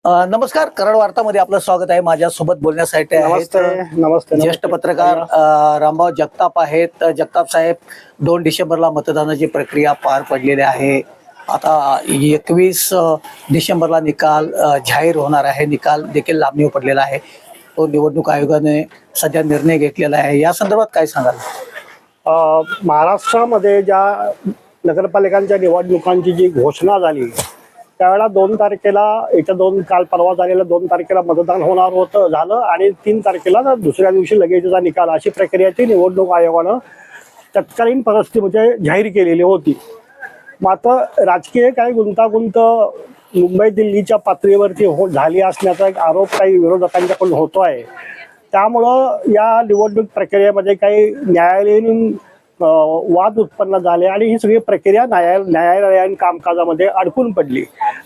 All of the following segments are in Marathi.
नमस्कार. कराड वार्तामध्ये आपलं स्वागत आहे. माझ्यासोबत बोलण्यासाठी आहेत नमस्ते. ज्येष्ठ पत्रकार रामभाऊ जगताप आहेत. जगताप साहेब, 2 डिसेंबरला मतदानाची प्रक्रिया पार पडलेली आहे. आता 21 डिसेंबरला निकाल जाहीर होणार आहे. निकाल देखील लांबणीवर पडलेला आहे. तो निवडणूक आयोगाने सध्या निर्णय घेतलेला आहे. या संदर्भात काय सांगाल? महाराष्ट्रामध्ये ज्या नगरपालिकांच्या निवडणुकांची जी घोषणा झाली त्यावेळेला 2 तारखेला काल परवा झालेल्या 2 तारखेला मतदान होणार होतं झालं आणि 3 तारखेला दुसऱ्या दिवशी लगेचचा निकाल अशी प्रक्रियाची निवडणूक आयोगानं तत्कालीन परिस्थितीमध्ये जाहीर केलेली होती. मात्र राजकीय काही गुंतागुंत मुंबई दिल्लीच्या पातळीवरती झाली असण्याचा एक आरोप काही विरोधकांच्याकडून होतो आहे. त्यामुळं या निवडणूक प्रक्रियेमध्ये काही न्यायालयीन वाद उत्पन्न झाले आणि ही सगळी प्रक्रिया न्यायालयीन कामकाजामध्ये अडकून पडली.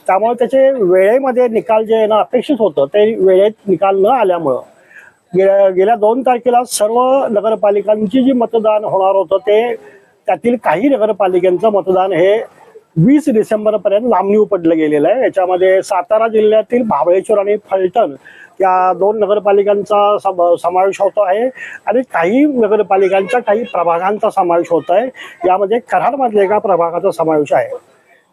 त्यामुळे त्याचे वेळेमध्ये निकाल जे येणं अपेक्षित होतं ते वेळेत निकाल न आल्यामुळं गेल्या 2 तारखेला सर्व नगरपालिकांची जी मतदान होणार होतं ते त्यातील काही नगरपालिकांचं मतदान हे 20 डिसेंबरपर्यंत लांबणीवर पडलं गेलेलं आहे. याच्यामध्ये सातारा जिल्ह्यातील महाबळेश्वर आणि फलटण या 2 नगरपालिकांचा समावेश होतो आहे आणि काही नगरपालिकांच्या काही प्रभागांचा समावेश होत आहे. यामध्ये कराडमधल्या एका प्रभागाचा समावेश आहे.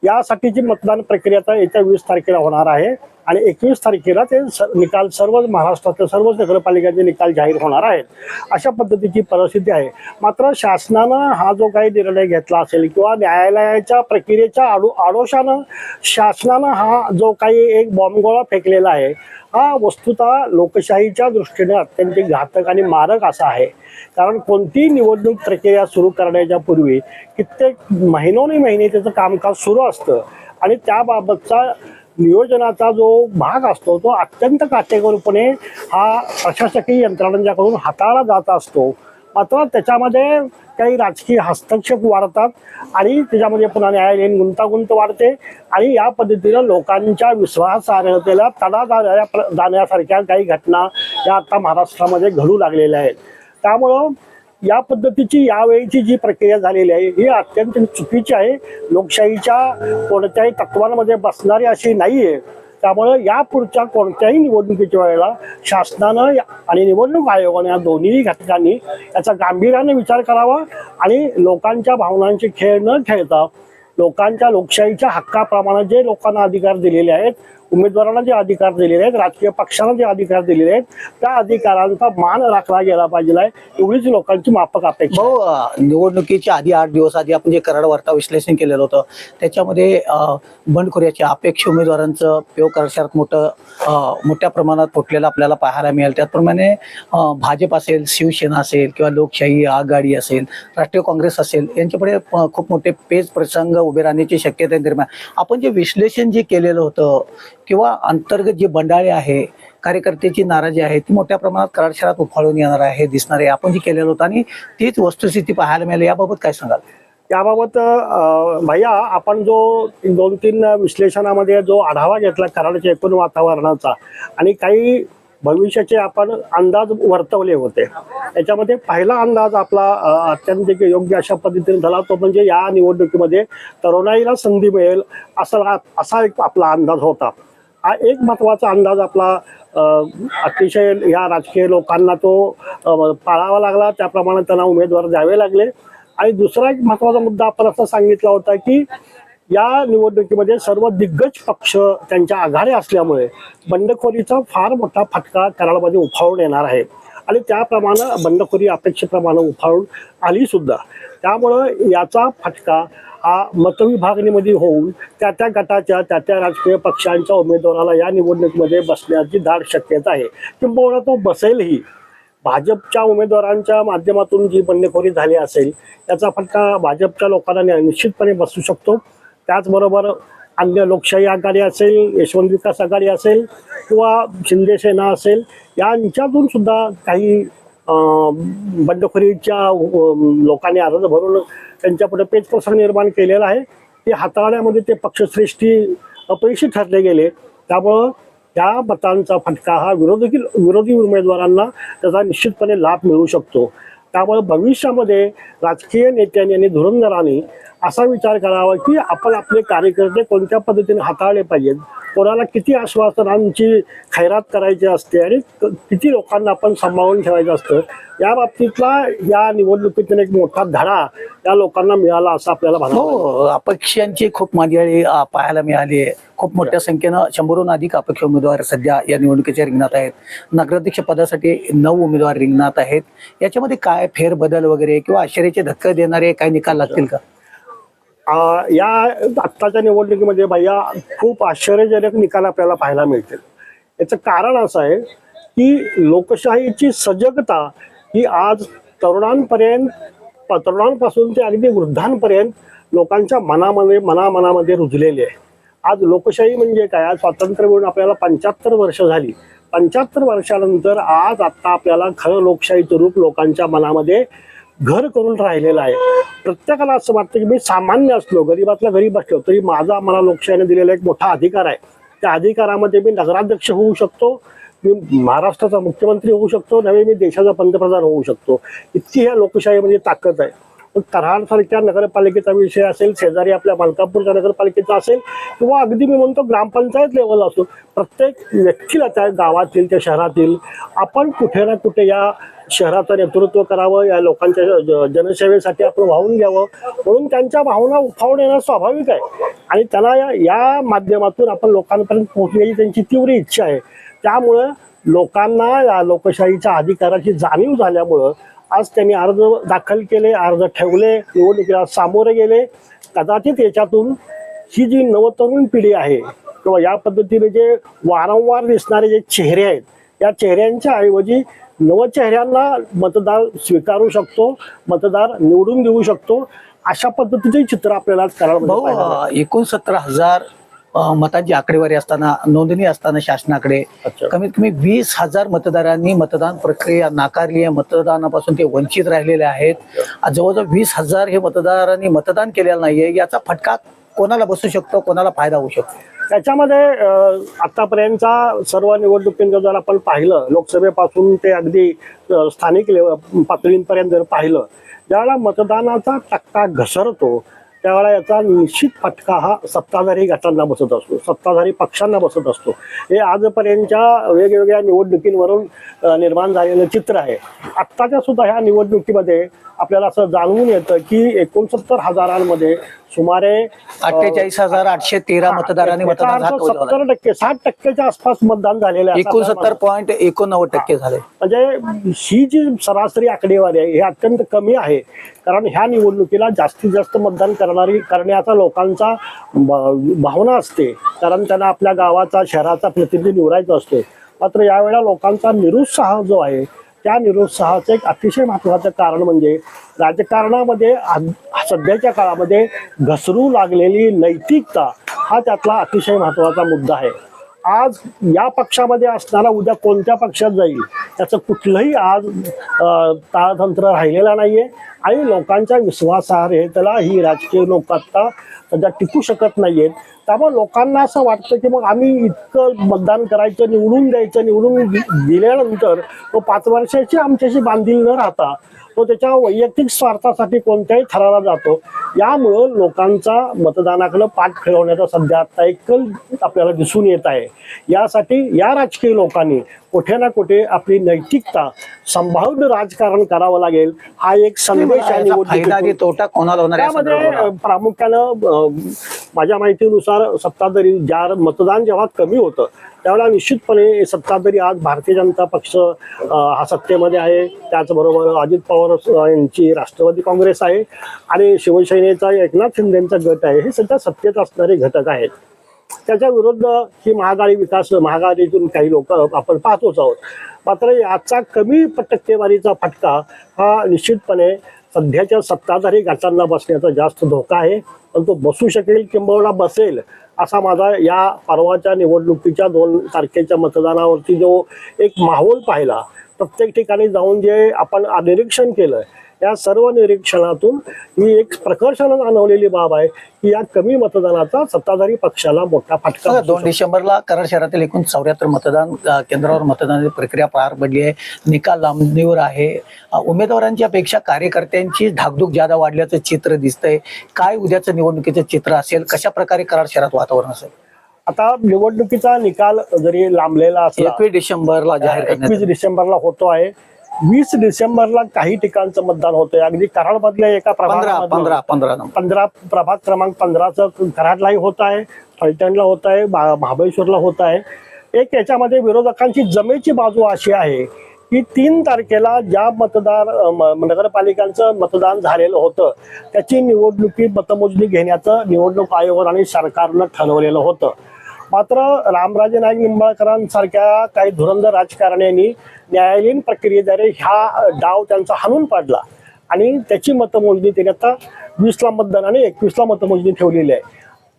यासाठीची मतदान प्रक्रिया येत्या 20 तारखेला होणार आहे आणि 21 तारखेला ते निकाल सर्व महाराष्ट्रातल्या सर्वच नगरपालिकांचे निकाल जाहीर होणार आहेत. अशा पद्धतीची परिस्थिती आहे. मात्र शासनानं हा जो काही निर्णय घेतला असेल किंवा न्यायालयाच्या प्रक्रियेच्या आडोशानं शासनानं हा जो काही एक बॉम्बगोळा फेकलेला आहे हा वस्तुतः लोकशाहीच्या दृष्टीने अत्यंत घातक आणि मारक असा आहे. कारण कोणतीही निवडणूक प्रक्रिया सुरू करण्याच्या पूर्वी कित्येक महिने त्याचं कामकाज सुरू असतं आणि त्याबाबतचा नियोजनाचा जो भाग असतो तो अत्यंत काटेकोरपणे हा प्रशासकीय यंत्रणांच्याकडून हाताळला जात असतो. मात्र त्याच्यामध्ये काही राजकीय हस्तक्षेप वाढतात आणि त्याच्यामध्ये पुन्हा न्यायालयीन गुंतागुंत वाढते आणि या पद्धतीनं लोकांच्या विश्वासार्हतेला तडा जाण्यासारख्या काही घटना या आता महाराष्ट्रामध्ये घडू लागलेल्या आहेत. त्यामुळं या पद्धतीची यावेळीची जी प्रक्रिया झालेली आहे ही अत्यंत चुकीची आहे. लोकशाहीच्या कोणत्याही तत्वांमध्ये बसणारी अशी नाही आहे. त्यामुळं यापुढच्या कोणत्याही निवडणुकीच्या वेळेला शासनानं आणि निवडणूक आयोगाने या दोन्ही घटकांनी याचा गांभीर्याने विचार करावा आणि लोकांच्या भावनांचे खेळ न खेळता लोकांच्या लोकशाहीच्या हक्काप्रमाणे जे लोकांना अधिकार दिलेले आहेत, उमेदवारांना जे अधिकार दिलेले आहेत, राजकीय पक्षांना जे अधिकार दिलेले आहेत त्या अधिकारांचा मान राखला गेला पाहिजे एवढीच लोकांची माफक अपेक्षा. निवडणुकीच्या आधी 8 दिवस आधी आपण जे कराड वार्ता विश्लेषण केलेलं होतं त्याच्यामध्ये बंडखोरीच्या अपेक्षा उमेदवारांचं पेव कराड मोठ्या प्रमाणात फुटलेलं आपल्याला पाहायला मिळेल. त्याचप्रमाणे भाजप असेल, शिवसेना असेल किंवा लोकशाही आघाडी असेल, राष्ट्रीय काँग्रेस असेल यांच्यापुढे खूप मोठे पेच प्रसंग उभे राहण्याची शक्यता निर्माण. आपण जे विश्लेषण जे केलेलं होतं किंवा अंतर्गत जे बंडाळे आहे, कार्यकर्त्याची नाराजी आहे ती मोठ्या प्रमाणात कराड शहरात उफाळून येणार आहे, दिसणार आहे. आपण जे केलेलं होतं आणि तीच वस्तुस्थिती पाहायला मिळाली. याबाबत काय सांगाल? याबाबत भैया आपण जो 2-3 विश्लेषणामध्ये जो आढावा घेतला कराडच्या एकूण वातावरणाचा आणि काही भविष्याचे आपण अंदाज वर्तवले होते. याच्यामध्ये पहिला अंदाज आपला अत्यंत योग्य अशा पद्धतीने झाला तो म्हणजे या निवडणुकीमध्ये तरुणाईला संधी मिळेल असा एक आपला अंदाज होता. हा एक महत्त्वाचा अंदाज आपला अतिशय या राजकीय लोकांना तो पाळावा लागला. त्याप्रमाणे त्यांना उमेदवार द्यावे लागले. आणि दुसरा एक महत्त्वाचा मुद्दा आपण असं सांगितला होता की या निवडणुकीमध्ये सर्व दिग्गज पक्ष त्यांच्या आघाडी असल्यामुळे बंडखोरीचा फार मोठा फटका कराडमध्ये उफाळून येणार आहे आणि त्याप्रमाणे बंडखोरी अपेक्षेप्रमाणे उफाळून आली सुद्धा. त्यामुळं याचा फटका हा मतविभागणीमध्ये होऊन त्या गटाच्या त्या राजकीय पक्षांच्या उमेदवाराला या निवडणुकीमध्ये बसण्याची दाट शक्यता आहे. किंबहुना तो बसेलही. भाजपच्या उमेदवारांच्या माध्यमातून जी बंडखोरी झाली असेल याचा फटका भाजपच्या लोकांना निश्चितपणे बसू शकतो. त्याचबरोबर अन्य लोकशाही आघाडी असेल, यशवंत विकास आघाडी असेल किंवा शिंदे सेना असेल यांच्यातून सुद्धा काही बंडखोरीच्या लोकांनी अर्ज भरून त्यांच्यापुढे पेचप्रसंग निर्माण केलेला आहे. ते हाताळण्यामध्ये ते पक्षश्रेष्ठी अपयशी ठरले गेले. त्यामुळं त्या मतांचा फटका हा विरोधी उमेदवारांना त्याचा निश्चितपणे लाभ मिळू शकतो. त्यामुळे भविष्यामध्ये राजकीय नेत्यांनी आणि धुरंधरांनी असा विचार करावा की आपण आपले कार्यकर्ते कोणत्या पद्धतीने हाताळले पाहिजेत. कोणाला किती आश्वासनांची खैरात करायची असते आणि किती लोकांना आपण सांभाळून ठेवायचं असतं, या बाबतीतला या निवडणुकीतून एक मोठा धडा या लोकांना मिळाला असं आपल्याला भासतं. हो, अपक्षांची खूप मांदियाळी पाहायला मिळाली आहे. खूप मोठ्या संख्येनं 100हून अधिक अपक्ष उमेदवार सध्या या निवडणुकीच्या रिंगणात आहेत. नगराध्यक्ष पदासाठी 9 उमेदवार रिंगणात आहेत. याच्यामध्ये काय फेरबदल वगैरे किंवा आश्चर्याचे धक्के देणारे काय निकाल लागतील का? या आत्ताच्या निवडणुकीमध्ये भैया खूप आश्चर्यजनक निकाल आपल्याला पाहायला मिळतील. याचं कारण असं आहे की लोकशाहीची सजगता ही आज तरुणांपासून ते अगदी वृद्धांपर्यंत लोकांच्या मनामध्ये रुजलेली आहे. आज लोकशाही म्हणजे काय? आज स्वातंत्र्य मिळून आपल्याला 75 वर्ष झाली. 75 वर्षानंतर आज आता आपल्याला खरं लोकशाहीचं रूप लोकांच्या मनामध्ये घर करून राहिलेलं आहे. प्रत्येकाला असं वाटतं की मी सामान्य असलो, गरीबातला गरीब असलो तरी मला लोकशाहीने दिलेला एक मोठा अधिकार आहे. त्या अधिकारामध्ये मी नगराध्यक्ष होऊ शकतो, मी महाराष्ट्राचा मुख्यमंत्री होऊ शकतो, नव्हे मी देशाचा पंतप्रधान होऊ शकतो. इतकी ह्या लोकशाहीमध्ये ताकद आहे. पण कराडसारख्या नगरपालिकेचा विषय असेल, शेजारी आपल्या मलकापूरच्या नगरपालिकेचा असेल, किंवा अगदी मी म्हणतो ग्रामपंचायत लेवल असो, प्रत्येक व्यक्तीला त्या गावातील त्या शहरातील आपण कुठे ना कुठे या शहराचं नेतृत्व करावं, या लोकांच्या जनसेवेसाठी आपण वाहून घ्यावं, म्हणून त्यांच्या भावना उफावून येणं स्वाभाविक आहे. आणि त्यांना या माध्यमातून आपण लोकांपर्यंत पोहोचण्याची त्यांची तीव्र इच्छा आहे. त्यामुळं लोकांना या लोकशाहीच्या अधिकाराची जाणीव झाल्यामुळं आज त्यांनी अर्ज दाखल केले, अर्ज ठेवले, निवडणुकीला सामोरे गेले. कदाचित याच्यातून ही जी नवतरुण पिढी आहे किंवा या पद्धतीने जे वारंवार दिसणारे जे चेहरे आहेत, या चेहऱ्यांच्या ऐवजी नवचेहऱ्यांना मतदार स्वीकारू शकतो, मतदार निवडून देऊ शकतो, अशा पद्धतीचे चित्र आपल्याला करायला. 69,000 मतांची आकडेवारी असताना, नोंदणी असताना शासनाकडे कमीत कमी 20,000 मतदारांनी मतदान प्रक्रिया नाकारली आहे. मतदानापासून ते वंचित राहिलेले आहेत. जवळजवळ 20,000 हे मतदारांनी मतदान केलेलं नाहीये. याचा फटका कोणाला बसू शकतो, कोणाला फायदा होऊ शकतो? त्याच्यामध्ये आतापर्यंतच्या सर्व निवडणुकींचं जर आपण पाहिलं, लोकसभेपासून ते अगदी स्थानिक पातळींपर्यंत जर पाहिलं, ज्यावेळेला मतदानाचा टक्का घसरतो त्यावेळेला याचा निश्चित फटका हा सत्ताधारी गटांना बसत असतो, सत्ताधारी पक्षांना बसत असतो. हे आजपर्यंतच्या वेगवेगळ्या निवडणुकींवरून निर्माण झालेलं चित्र आहे. आत्ताच्या सुद्धा ह्या निवडणुकीमध्ये आपल्याला असं जाणवून येतं की 69,000 सुमारे 48,813 मतदारांनी मतदान 70%, 60%च्या आसपास मतदान झालेलं आहे. 69.89% झाले. म्हणजे ही जी सरासरी आकडेवारी आहे ही अत्यंत कमी आहे. कारण ह्या निवडणुकीला जास्तीत जास्त मतदान करण्याचा लोकांचा भावना असते, कारण त्यांना आपल्या गावाचा शहराचा प्रतिनिधी निवडायचा असतो. मात्र यावेळेला लोकांचा निरुत्साह जो आहे, त्या निरुत्साहाचं एक अतिशय महत्त्वाचं कारण म्हणजे राजकारणामध्ये सध्याच्या काळामध्ये घसरू लागलेली नैतिकता हा त्यातला अतिशय महत्त्वाचा मुद्दा आहे. आज या पक्षामध्ये असणारा उद्या कोणत्या पक्षात जाईल त्याचं कुठलंही आज ताळतंत्र राहिलेला नाहीये. आणि लोकांच्या विश्वासार्हतेला ही राजकीय लोक आता सध्या टिकू शकत नाहीयेत. त्यामुळे लोकांना असं वाटतं की मग आम्ही इतकं मतदान करायचं, निवडून द्यायचं, निवडून दिल्यानंतर तो 5 वर्षाची आमच्याशी बांधील न राहता तो त्याच्या वैयक्तिक स्वार्थासाठी कोणत्याही थराला जातो. यामुळं लोकांचा मतदानाकडे पाठ फिरवण्याचा सध्या आता एक कल आपल्याला दिसून येत आहे. यासाठी या राजकीय लोकांनी कुठे ना कुठे आपली नैतिकता सांभाळून राजकारण करावं लागेल, हा एक संदेश आहे. तोटा कोणाला होणार? त्यामध्ये प्रामुख्यानं माझ्या माहितीनुसार सत्ताधारी मतदान जेव्हा कमी होतं त्यावेळेला निश्चितपणे सत्ताधारी आज भारतीय जनता पक्ष हा सत्तेमध्ये आहे, त्याचबरोबर अजित पवार यांची राष्ट्रवादी काँग्रेस आहे आणि शिवसेनेचा एकनाथ शिंदेचा गट आहे. हे सध्या सत्तेत असणारे घटक आहेत. त्याच्या विरुद्ध ही महागाईतून काही लोक आपण पाहतोच आहोत. मात्र याचा कमी टक्केवारीचा फटका हा निश्चितपणे सध्याच्या सत्ताधारी गटांना बसण्याचा जास्त धोका आहे. पण तो बसू शकेल किंबहुना बसेल असा माझा या परवाच्या निवडणुकीच्या 2 तारखेच्या मतदानावरती जो एक माहोल पाहिला, प्रत्येक ठिकाणी जाऊन जे आपण निरीक्षण केलं, या सर्व निरीक्षणातून ही एक प्रकर्षानं जाणवलेली बाब आहे की या कमी मतदानाचा सत्ताधारी पक्षाला मोठा फटका. 2 डिसेंबरला कराड शहरातील एकूण 74 मतदान केंद्रावर मतदानाची प्रक्रिया पार पडली आहे. निकाल लांबणीवर आहे. उमेदवारांच्या पेक्षा कार्यकर्त्यांची धाकधूक ज्यादा वाढल्याचं चित्र दिसतंय. काय उद्याचं निवडणुकीचं चित्र असेल? कशा प्रकारे कराड शहरात वातावरण असेल? आता निवडणुकीचा निकाल जरी लांबलेला असला 21 डिसेंबरला जाहीर करण्यात 21 डिसेंबरला होतो आहे. 20 डिसेंबरला काही ठिकाणचं मतदान होतंय. अगदी कराडमधल्या एका 15 प्रभाग क्रमांक 15चं कराडलाही होत आहे, फलटणला होत आहे, महाबळेश्वरला होत आहे. एक याच्यामध्ये विरोधकांची जमेची बाजू अशी आहे की 3 तारखेला ज्या नगरपालिकांचं मतदान झालेलं होतं त्याची निवडणुकी मतमोजणी घेण्याचं निवडणूक आयोग आणि सरकारनं ठरवलेलं होतं. मात्र रामराजे नाईक निंबाळकरांसारख्या काही धुरंधर राजकारण्यांनी न्यायालयीन प्रक्रियेद्वारे हा डाव त्यांचा हाणून पाडला आणि त्याची मतमोजणी त्यांनी आता 20ला मतदान आणि 21ला मतमोजणी ठेवलेली आहे.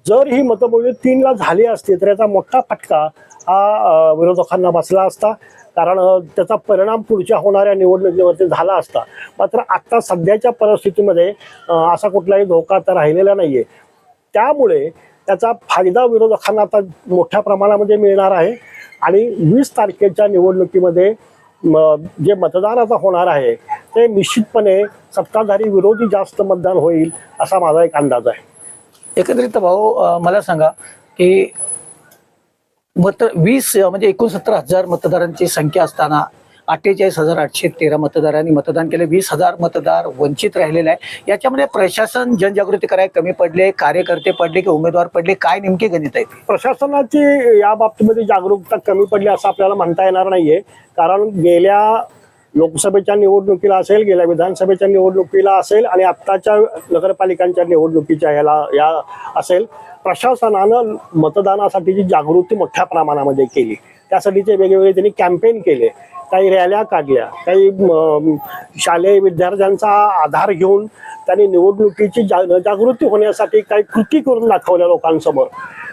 जर ही मतमोजणी 3ला झाली असती तर याचा मोठा फटका हा विरोधकांना बसला असता, कारण त्याचा परिणाम पुढच्या होणाऱ्या निवडणुकीवरती झाला असता. मात्र आता सध्याच्या परिस्थितीमध्ये असा कुठलाही धोका तर राहिलेला नाहीये. त्यामुळे त्याचा फायदा विरोधकांना आता मोठ्या प्रमाणामध्ये मिळणार आहे आणि 20 तारखेच्या निवडणुकीमध्ये जे मतदान आता होणार आहे ते निश्चितपणे सत्ताधारी विरोधी जास्त मतदान होईल असा माझा एक अंदाज आहे. एकंदरीत भाऊ मला सांगा की 20 म्हणजे 69,000 मतदारांची संख्या असताना 48,813 मतदारांनी मतदान केले. 20,000 मतदार वंचित राहिलेले आहे. याच्यामध्ये प्रशासन जनजागृती करायला कमी पडले, कार्यकर्ते पडले की उमेदवार पडले, काय नेमके गणित आहे? प्रशासनाची या बाबतीमध्ये जागरूकता कमी पडली असं आपल्याला म्हणता येणार नाहीये. कारण गेल्या लोकसभेच्या निवडणुकीला असेल, गेल्या विधानसभेच्या निवडणुकीला असेल आणि आत्ताच्या नगरपालिकांच्या निवडणुकीच्या या असेल, प्रशासनानं मतदानासाठीची जागृती मोठ्या प्रमाणामध्ये केली. त्यासाठीचे वेगवेगळे त्यांनी कॅम्पेन केले, काही रॅल्या काढल्या, काही शालेय विद्यार्थ्यांचा आधार घेऊन त्यांनी निवडणुकीची जागृती होण्यासाठी काही कृती करून दाखवल्या लोकांसमोर.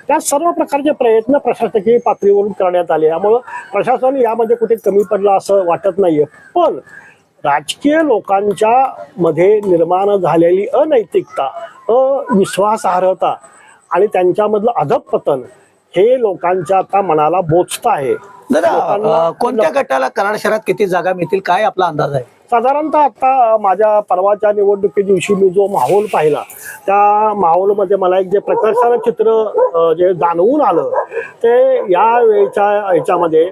त्या सर्व प्रकारचे प्रयत्न प्रशासकीय पातळीवरून करण्यात आले. त्यामुळं प्रशासन यामध्ये कुठे कमी पडलं असं वाटत नाहीये. पण राजकीय लोकांच्या मध्ये निर्माण झालेली अनैतिकता, अविश्वासार्हता आणि त्यांच्यामधलं अधःपतन हे लोकांच्या आता मनाला बोचत आहे. दादा, कोणत्या गटाला कराड शहरात किती जागा मिळतील, काय आपला अंदाज आहे? साधारणतः आता माझ्या परवाच्या निवडणुकी दिवशी मी जो माहोल पाहिला त्या माहोलमध्ये मला एक जे प्रकर्षानं चित्र जे जाणवून आलं ते या वेळच्या ह्याच्यामध्ये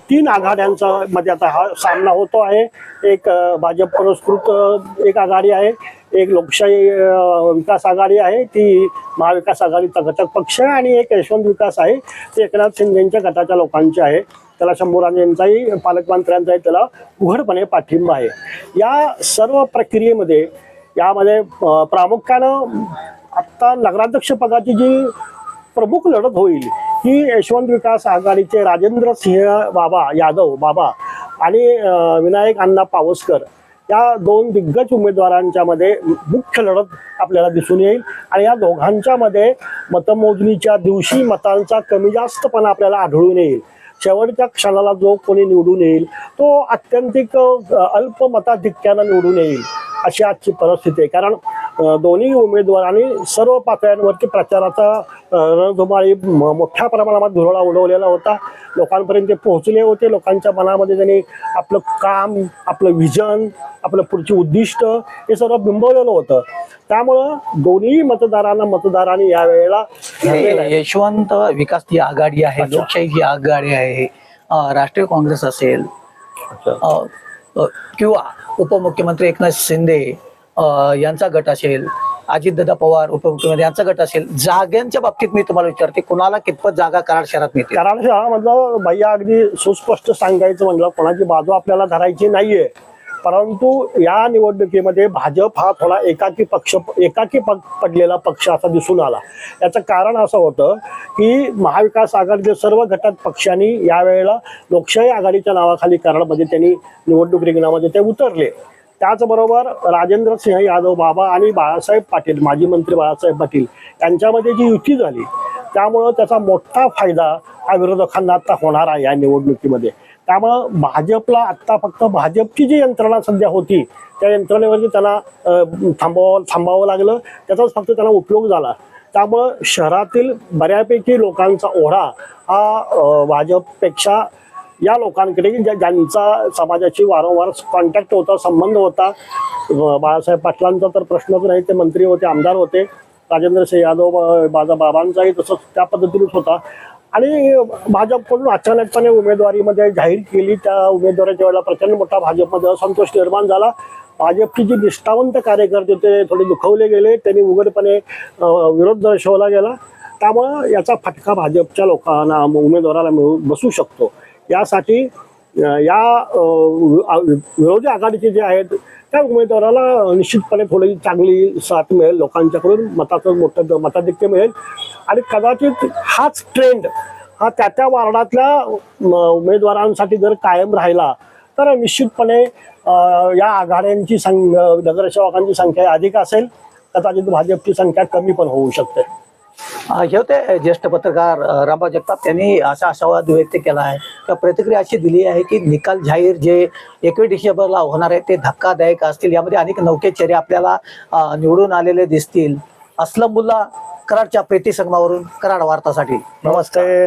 3 आघाड्यांचा मध्ये आता हा सामना होतो आहे. एक भाजप पुरस्कृत एक आघाडी आहे, एक लोकशाही विकास आघाडी आहे, ती महाविकास आघाडीचा घटक पक्ष आहे, आणि एक यशवंत विकास आहे, ते एकनाथ शिंदेच्या गटाच्या लोकांचे आहे. त्याला शंभूराजेंचाही पालकमंत्र्यांचाही त्याला उघडपणे पाठिंबा आहे. या सर्व प्रक्रियेमध्ये यामध्ये प्रामुख्यानं आत्ता नगराध्यक्ष पदाची जी प्रमुख लढत होईल ही यशवंत विकास आघाडीचे राजेंद्र सिंह बाबा यादव बाबा आणि विनायक अण्णा पावसकर या 2 दिग्गज उमेदवारांच्या मध्ये मुख्य लढत आपल्याला दिसून येईल. आणि या दोघांच्या मध्ये मतमोजणीच्या दिवशी मतांचा कमी जास्तपणा आपल्याला आढळून येईल. शेवटच्या क्षणाला जो कोणी निवडून येईल तो अत्यंतिक अल्प मताधिक्यानं निवडून येईल अशी आजची परिस्थिती आहे. कारण दोन्ही उमेदवारांनी सर्व पातळ्यांवरती प्रचाराचा रणधुमाळी मोठ्या प्रमाणात धुरळा उडवलेला होता. लोकांपर्यंत ते पोहोचले होते. लोकांच्या मनामध्ये त्यांनी आपलं काम, आपलं व्हिजन, आपलं पुढची उद्दिष्ट हे सर्व बिंबवलेलं होतं. त्यामुळं दोन्ही मतदारांनी यावेळेला यशवंत विकास ही आघाडी आहे, लोकशाही ही आघाडी आहे, राष्ट्रीय काँग्रेस असेल किंवा उपमुख्यमंत्री एकनाथ शिंदे यांचा गट असेल, अजितदादा पवार उपमुख्यमंत्री यांचा गट असेल, जागांच्या बाबतीत मी तुम्हाला विचारते, कुणाला कितपत जागा कराड शहरात मिळते? कराड शहरामधलं भैया अगदी सुस्पष्ट सांगायचं म्हणलं, कोणाची बाजू आपल्याला धरायची नाहीये. परंतु या निवडणुकीमध्ये भाजप हा थोडा एकाकी पडलेला पक्ष असा दिसून आला. याचं कारण असं होतं की महाविकास आघाडीचे सर्व घटक पक्षांनी यावेळेला लोकशाही आघाडीच्या नावाखाली कराडमध्ये त्यांनी निवडणूक रिंगणामध्ये ते उतरले. त्याचबरोबर राजेंद्र सिंह यादव बाबा आणि बाळासाहेब पाटील, माजी मंत्री बाळासाहेब पाटील यांच्यामध्ये जी युती झाली त्यामुळं त्याचा मोठा फायदा हा विरोधकांना आता होणार आहे या निवडणुकीमध्ये. त्यामुळं भाजपला आत्ता फक्त भाजपची जी यंत्रणा सध्या होती त्या यंत्रणेवरती त्यांना थांबावं लागलं, त्याचाच फक्त त्यांना उपयोग झाला. त्यामुळं शहरातील बऱ्यापैकी लोकांचा ओढा हा भाजपपेक्षा या लोकांकडे ज्यांचा समाजाची वारंवार कॉन्टॅक्ट होता, संबंध होता. बाळासाहेब पाटलांचा तर प्रश्नच नाही, ते मंत्री होते, आमदार होते. राजेंद्र सिंह यादव माझा बाबांचाही तसंच त्या पद्धतीनेच होता. आणि भाजपकडून अचानकपणे उमेदवारीमध्ये जाहीर केली. त्या उमेदवाराच्या वेळेला प्रचंड मोठा भाजपमध्ये असंतोष निर्माण झाला. भाजपची जी निष्ठावंत कार्यकर्ते ते थोडे दुखवले गेले, त्यांनी उघडपणे विरोध दर्शवला गेला. त्यामुळं याचा फटका भाजपच्या लोकांना उमेदवाराला बसू शकतो. यासाठी या विरोधी आघाडीचे जे आहेत त्या उमेदवाराला निश्चितपणे थोडी चांगली साथ मिळेल, लोकांच्याकडून मताचं मोठं मताधिक्य मिळेल. आणि कदाचित हाच ट्रेंड हा त्या वार्डातल्या उमेदवारांसाठी जर कायम राहिला तर निश्चितपणे या आघाड्यांची नगरसेवकांची संख्या अधिक असेल, कदाचित भाजपची संख्या कमी पण होऊ शकते. हे होते ज्येष्ठ पत्रकार रामभाऊ जगताप. त्यांनी असा आशावाद व्यक्त केला आहे किंवा प्रतिक्रिया अशी दिली आहे की निकाल जाहीर जे 21 डिसेंबरला होणार आहे ते धक्कादायक असतील. यामध्ये अनेक नौके चेहरे आपल्याला निवडून आलेले दिसतील. असलम मुल्ला, कराडच्या प्रीती संगमावरून, कराड वार्तासाठी. नमस्ते.